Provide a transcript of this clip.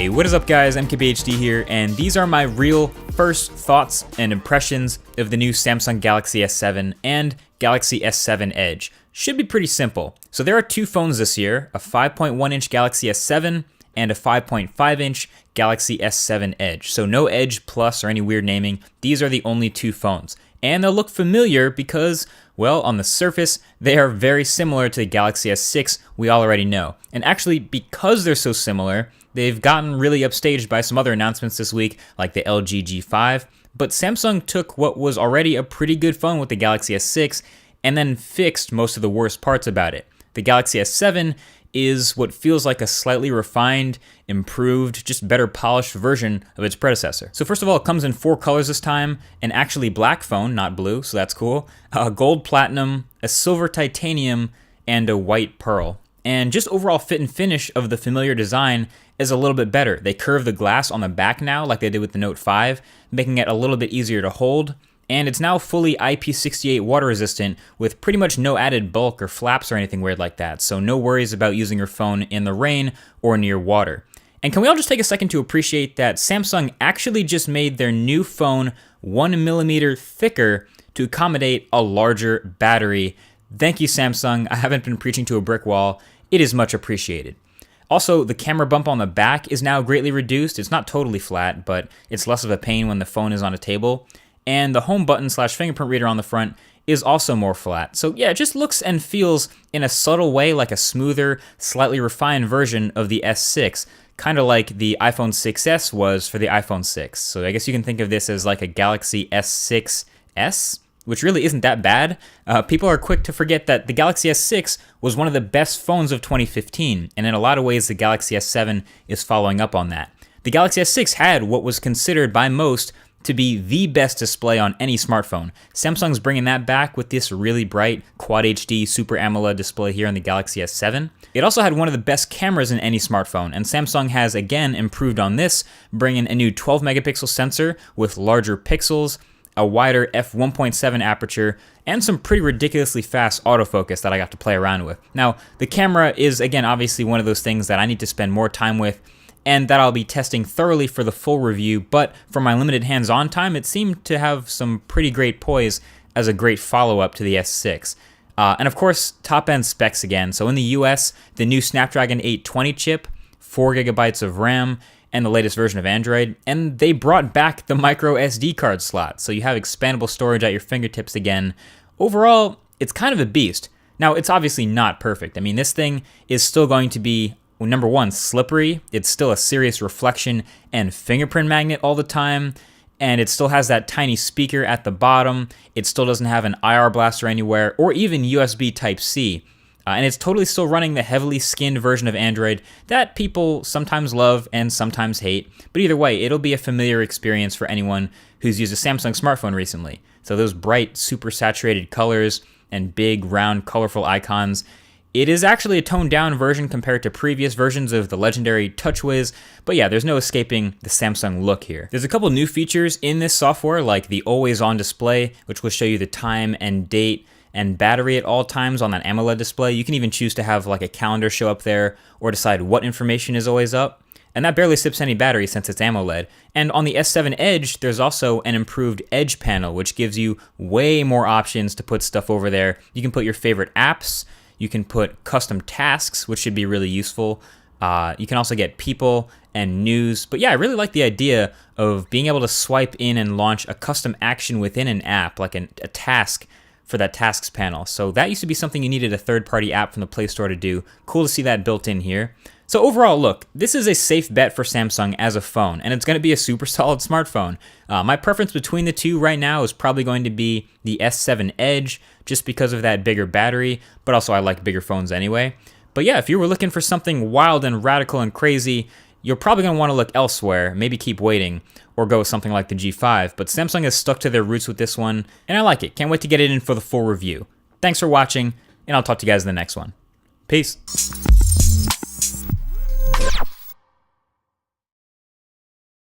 Hey, what is up guys, MKBHD here, and these are my real first thoughts and impressions of the new Samsung Galaxy S7 and Galaxy S7 Edge. Should be pretty simple. So there are two phones this year, a 5.1-inch Galaxy S7 and a 5.5-inch Galaxy S7 Edge. So no Edge Plus or any weird naming, these are the only two phones. And they'll look familiar because, well, on the surface, they are very similar to the Galaxy S6 we already know. And actually, because they're so similar, they've gotten really upstaged by some other announcements this week, like the LG G5. But Samsung took what was already a pretty good phone with the Galaxy S6 and then fixed most of the worst parts about it. The Galaxy S7 is what feels like a slightly refined, improved, just better polished version of its predecessor. So first of all, it comes in 4 colors this time, an actually black phone, not blue, so that's cool, a gold platinum, a silver titanium, and a white pearl. And just overall fit and finish of the familiar design is a little bit better. They curve the glass on the back now, like they did with the Note 5, making it a little bit easier to hold. And it's now fully IP68 water resistant with pretty much no added bulk or flaps or anything weird like that. So no worries about using your phone in the rain or near water. And can we all just take a second to appreciate that Samsung actually just made their new phone 1mm thicker to accommodate a larger battery. Thank you, Samsung. I haven't been preaching to a brick wall. It is much appreciated. Also, the camera bump on the back is now greatly reduced. It's not totally flat, but it's less of a pain when the phone is on a table. And the home button / fingerprint reader on the front is also more flat. So yeah, it just looks and feels in a subtle way like a smoother, slightly refined version of the S6, kind of like the iPhone 6s was for the iPhone 6. So I guess you can think of this as like a Galaxy S6s, which really isn't that bad. People are quick to forget that the Galaxy S6 was one of the best phones of 2015, and in a lot of ways the Galaxy S7 is following up on that. The Galaxy S6 had what was considered by most to be the best display on any smartphone. Samsung's bringing that back with this really bright Quad HD Super AMOLED display here on the Galaxy S7. It also had one of the best cameras in any smartphone, and Samsung has again improved on this, bringing a new 12 megapixel sensor with larger pixels, a wider f1.7 aperture, and some pretty ridiculously fast autofocus that I got to play around with. Now, the camera is again obviously one of those things that I need to spend more time with, and that I'll be testing thoroughly for the full review, but for my limited hands-on time, it seemed to have some pretty great poise as a great follow-up to the S6. And of course, top-end specs again. So in the US, the new Snapdragon 820 chip, 4 gigabytes of RAM, and the latest version of Android, and they brought back the micro SD card slot, so you have expandable storage at your fingertips again. Overall, it's kind of a beast. Now, it's obviously not perfect. I mean, this thing is still going to be, well, number one, slippery. It's still a serious reflection and fingerprint magnet all the time, and it still has that tiny speaker at the bottom. It still doesn't have an IR blaster anywhere, or even USB Type-C. And it's totally still running the heavily skinned version of Android that people sometimes love and sometimes hate. But either way, it'll be a familiar experience for anyone who's used a Samsung smartphone recently. So those bright, super saturated colors and big, round, colorful icons. It is actually a toned-down version compared to previous versions of the legendary TouchWiz, but yeah, there's no escaping the Samsung look here. There's a couple new features in this software, like the always-on display, which will show you the time and date and battery at all times on that AMOLED display. You can even choose to have like a calendar show up there or decide what information is always up. And that barely sips any battery since it's AMOLED. And on the S7 Edge, there's also an improved Edge panel, which gives you way more options to put stuff over there. You can put your favorite apps, you can put custom tasks, which should be really useful. You can also get people and news. But yeah, I really like the idea of being able to swipe in and launch a custom action within an app, like a task for that tasks panel. So that used to be something you needed a third-party app from the Play Store to do. Cool to see that built in here. So overall, look, this is a safe bet for Samsung as a phone, and it's going to be a super solid smartphone. My preference between the two right now is probably going to be the S7 Edge, just because of that bigger battery, but also I like bigger phones anyway. But yeah, if you were looking for something wild and radical and crazy, you're probably going to want to look elsewhere, maybe keep waiting, or go with something like the G5, but Samsung has stuck to their roots with this one, and I like it. Can't wait to get it in for the full review. Thanks for watching, and I'll talk to you guys in the next one. Peace.